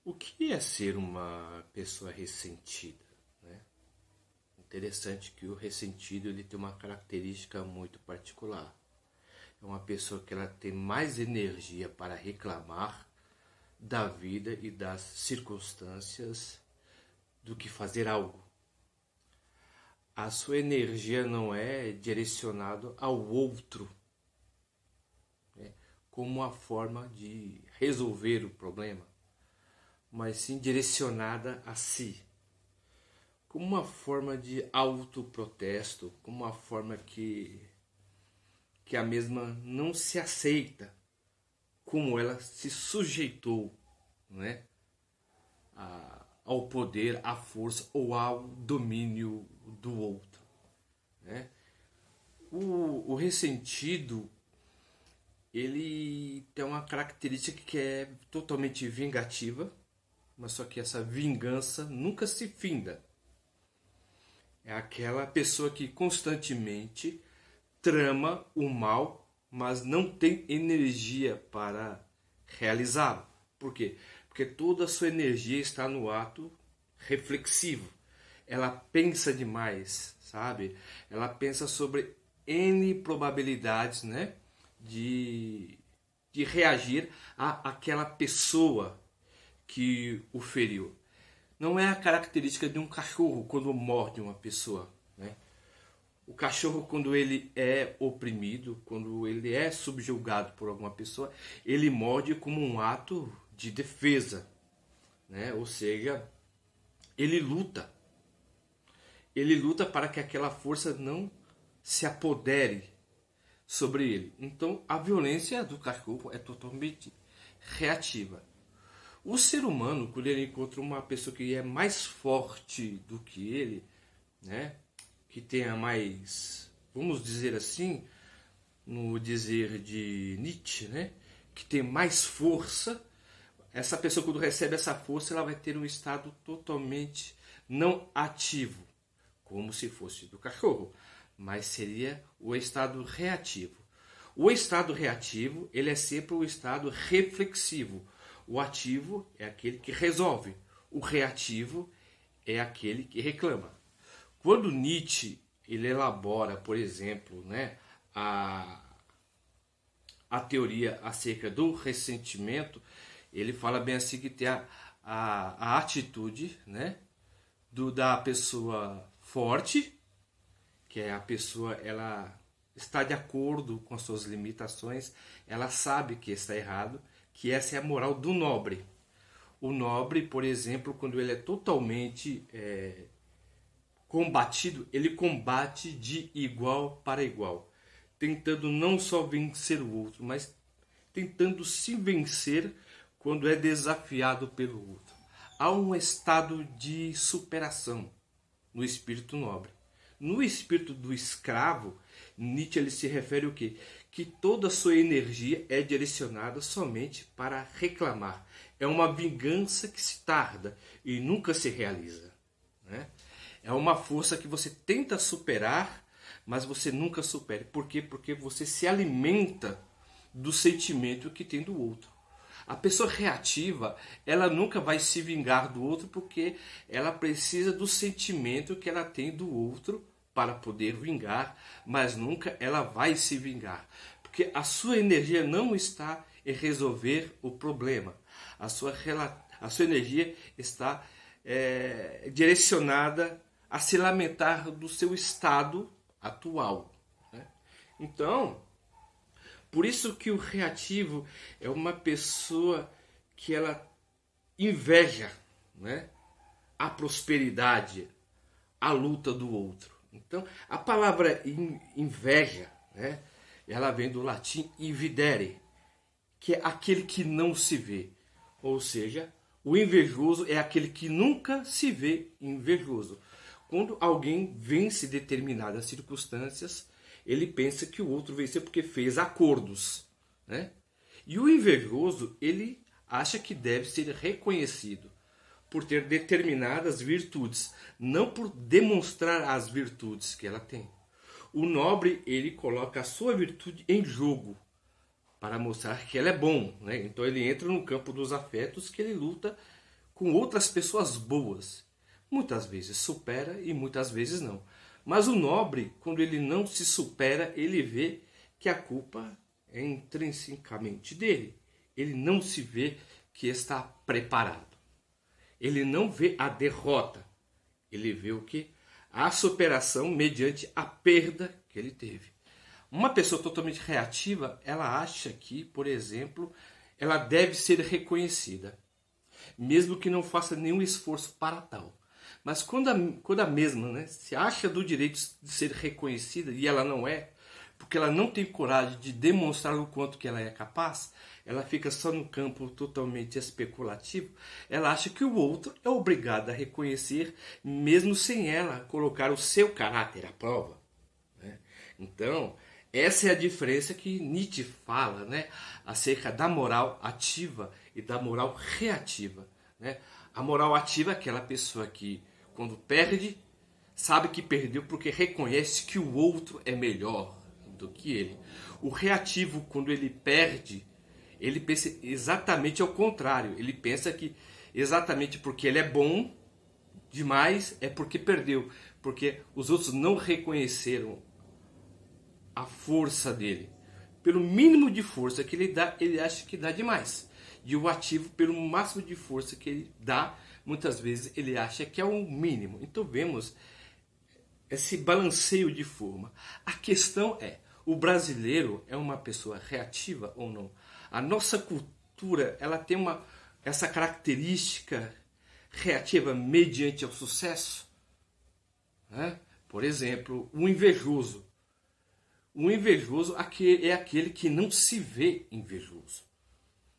O que é ser uma pessoa ressentida, né? Interessante que o ressentido ele tem uma característica muito particular. É uma pessoa que ela tem mais energia para reclamar da vida e das circunstâncias do que fazer algo. A sua energia não é direcionada ao outro, né, como uma forma de resolver o problema, mas sim direcionada a si, como uma forma de autoprotesto, como uma forma que a mesma não se aceita, como ela se sujeitou, né, ao poder, à força ou ao domínio do outro, né? O ressentido ele tem uma característica que é totalmente vingativa, mas só que essa vingança nunca se finda. É aquela pessoa que constantemente trama o mal, mas não tem energia para realizá-lo. Por quê? Porque toda a sua energia está no ato reflexivo. Ela pensa demais, sabe? Ela pensa sobre N probabilidades, né? De reagir àquela pessoa que o feriu. Não é a característica de um cachorro quando morde uma pessoa, né? O cachorro, quando ele é oprimido, quando ele é subjugado por alguma pessoa, ele morde como um ato de defesa, né? Ou seja, ele luta. Ele luta para que aquela força não se apodere sobre ele. Então, a violência do cachorro é totalmente reativa. O ser humano, quando ele encontra uma pessoa que é mais forte do que ele, né, que tenha mais, vamos dizer assim, no dizer de Nietzsche, né, que tem mais força, essa pessoa quando recebe essa força, ela vai ter um estado totalmente não ativo, como se fosse do cachorro, mas seria o estado reativo. O estado reativo, ele é sempre o estado reflexivo. O ativo é aquele que resolve. O reativo é aquele que reclama. Quando Nietzsche ele elabora, por exemplo, né, a teoria acerca do ressentimento, ele fala bem assim que tem a atitude, né, da pessoa forte, que é a pessoa, ela está de acordo com as suas limitações, ela sabe que está errado, que essa é a moral do nobre. O nobre, por exemplo, quando ele é totalmente combatido, ele combate de igual para igual, tentando não só vencer o outro, mas tentando se vencer quando é desafiado pelo outro. Há um estado de superação no espírito nobre. No espírito do escravo, Nietzsche ele se refere ao quê? Que toda a sua energia é direcionada somente para reclamar. É uma vingança que se tarda e nunca se realiza, né? É uma força que você tenta superar, mas você nunca supera. Por quê? Porque você se alimenta do sentimento que tem do outro. A pessoa reativa, ela nunca vai se vingar do outro porque ela precisa do sentimento que ela tem do outro para poder vingar, mas nunca ela vai se vingar. Porque a sua energia não está em resolver o problema. A sua energia está direcionada a se lamentar do seu estado atual, né? Então, por isso que o reativo é uma pessoa que ela inveja, né, a prosperidade, a luta do outro. Então, a palavra inveja, né, ela vem do latim invidere, que é aquele que não se vê. Ou seja, o invejoso é aquele que nunca se vê invejoso. Quando alguém vence determinadas circunstâncias, ele pensa que o outro venceu porque fez acordos, né? E o invejoso, ele acha que deve ser reconhecido por ter determinadas virtudes, não por demonstrar as virtudes que ela tem. O nobre, ele coloca a sua virtude em jogo para mostrar que ela é bom, né? Então ele entra no campo dos afetos que ele luta com outras pessoas boas. Muitas vezes supera e muitas vezes não. Mas o nobre, quando ele não se supera, ele vê que a culpa é intrinsecamente dele. Ele não se vê que está preparado. Ele não vê a derrota. Ele vê o que? A superação mediante a perda que ele teve. Uma pessoa totalmente reativa, ela acha que, por exemplo, ela deve ser reconhecida, mesmo que não faça nenhum esforço para tal. Mas quando a mesma, né, se acha do direito de ser reconhecida e ela não é, porque ela não tem coragem de demonstrar o quanto que ela é capaz, ela fica só no campo totalmente especulativo, ela acha que o outro é obrigado a reconhecer, mesmo sem ela colocar o seu caráter à prova. Né? Então, essa é a diferença que Nietzsche fala, né, acerca da moral ativa e da moral reativa. Né? A moral ativa é aquela pessoa que, quando perde, sabe que perdeu porque reconhece que o outro é melhor do que ele. O reativo, quando ele perde, ele pensa exatamente ao contrário. Ele pensa que exatamente porque ele é bom demais é porque perdeu. Porque os outros não reconheceram a força dele. Pelo mínimo de força que ele dá, ele acha que dá demais. E o ativo, pelo máximo de força que ele dá, muitas vezes ele acha que é o mínimo. Então vemos esse balanceio de forma. A questão é, o brasileiro é uma pessoa reativa ou não? A nossa cultura, ela tem essa característica reativa mediante ao sucesso? Né? Por exemplo, o invejoso. O invejoso é aquele que não se vê invejoso.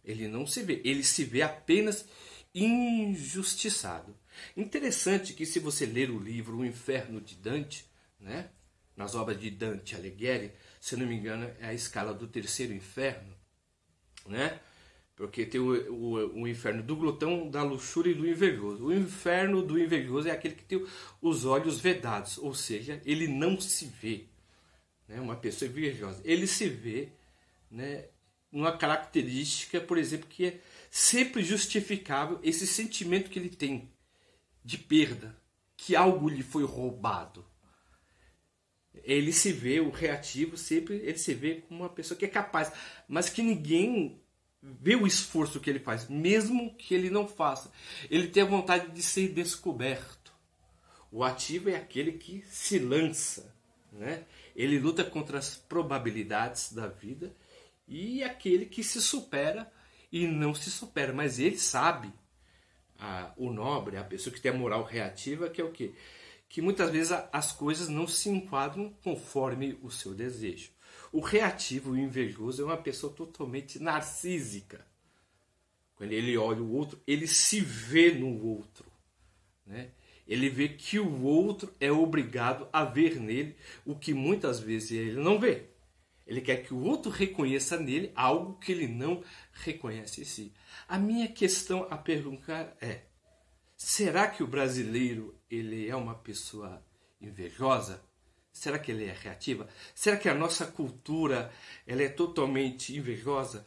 Ele não se vê, ele se vê apenas injustiçado. Interessante que se você ler o livro O Inferno de Dante, né, nas obras de Dante Alighieri, se não me engano é a escala do terceiro inferno, né? Porque tem o inferno do glutão, da luxúria e do invejoso. O inferno do invejoso é aquele que tem os olhos vedados, ou seja, ele não se vê. Né? Uma pessoa invejosa. Ele se vê, né, numa característica, por exemplo, que é sempre justificável esse sentimento que ele tem de perda, que algo lhe foi roubado. Ele se vê, o reativo, sempre ele se vê como uma pessoa que é capaz, mas que ninguém vê o esforço que ele faz, mesmo que ele não faça. Ele tem a vontade de ser descoberto. O ativo é aquele que se lança, né? Ele luta contra as probabilidades da vida, e aquele que se supera e não se supera, mas ele sabe, o nobre, a pessoa que tem a moral reativa, que é o quê? Que muitas vezes as coisas não se enquadram conforme o seu desejo. O reativo, o invejoso, é uma pessoa totalmente narcísica. Quando ele olha o outro, ele se vê no outro, né? Ele vê que o outro é obrigado a ver nele o que muitas vezes ele não vê. Ele quer que o outro reconheça nele algo que ele não reconhece em si. A minha questão a perguntar é: será que o brasileiro ele é uma pessoa invejosa? Será que ele é reativa? Será que a nossa cultura ela é totalmente invejosa?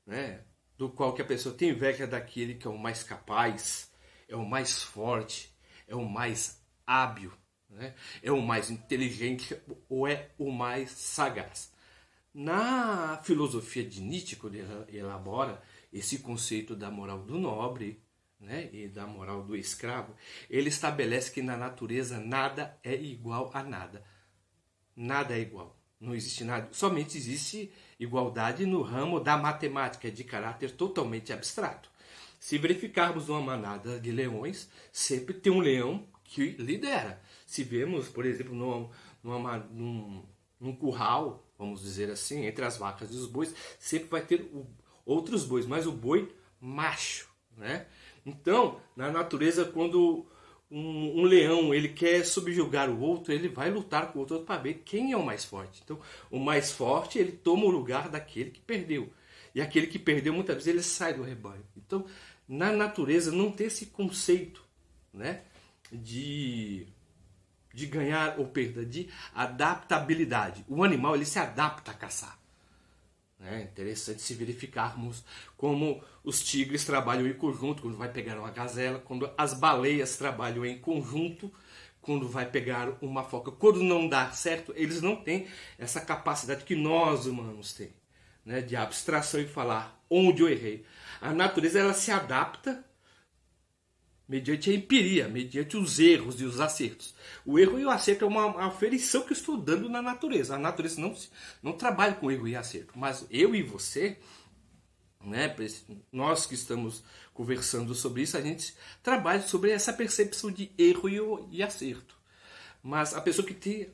Né? Do qual que a pessoa tem inveja daquele que é o mais capaz, é o mais forte, é o mais hábil, né? É o mais inteligente ou é o mais sagaz. Na filosofia de Nietzsche, quando ele elabora esse conceito da moral do nobre, né, e da moral do escravo, ele estabelece que na natureza nada é igual a nada. Nada é igual. Não existe nada. Somente existe igualdade no ramo da matemática, de caráter totalmente abstrato. Se verificarmos uma manada de leões, sempre tem um leão que lidera. Se vemos, por exemplo, num curral, vamos dizer assim, entre as vacas e os bois, sempre vai ter outros bois, mas o boi macho, né? Então, na natureza, quando um leão ele quer subjugar o outro, ele vai lutar com o outro para ver quem é o mais forte. Então, o mais forte, ele toma o lugar daquele que perdeu. E aquele que perdeu, muitas vezes, ele sai do rebanho. Então, na natureza, não tem esse conceito, né, de ganhar ou perda, de adaptabilidade. O animal, ele se adapta a caçar. É interessante se verificarmos como os tigres trabalham em conjunto quando vai pegar uma gazela, quando as baleias trabalham em conjunto quando vai pegar uma foca. Quando não dá certo, eles não têm essa capacidade que nós humanos temos, né, de abstração e falar onde eu errei. A natureza ela se adapta mediante a empiria, mediante os erros e os acertos. O erro e o acerto é uma aferição que eu estou dando na natureza. A natureza não trabalha com erro e acerto, mas eu e você, né, nós que estamos conversando sobre isso, a gente trabalha sobre essa percepção de erro e acerto. Mas a pessoa que tem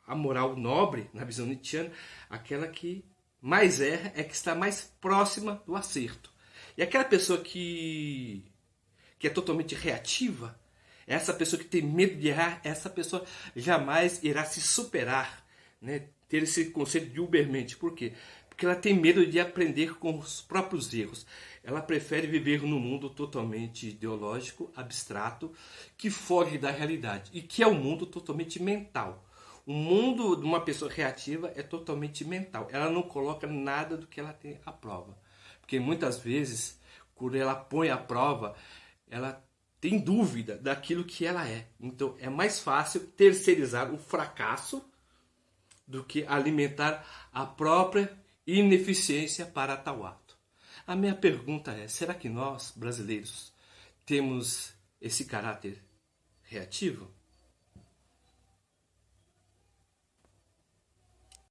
a moral nobre, na visão nietzschiana, aquela que mais erra é que está mais próxima do acerto. E aquela pessoa que é totalmente reativa, essa pessoa que tem medo de errar, essa pessoa jamais irá se superar, né? Ter esse conceito de ubermente. Por quê? Porque ela tem medo de aprender com os próprios erros. Ela prefere viver num mundo totalmente ideológico, abstrato, que foge da realidade e que é um mundo totalmente mental. O mundo de uma pessoa reativa é totalmente mental. Ela não coloca nada do que ela tem à prova. Porque muitas vezes, quando ela põe à prova, ela tem dúvida daquilo que ela é. Então é mais fácil terceirizar o fracasso do que alimentar a própria ineficiência para tal ato. A minha pergunta é, será que nós, brasileiros, temos esse caráter reativo?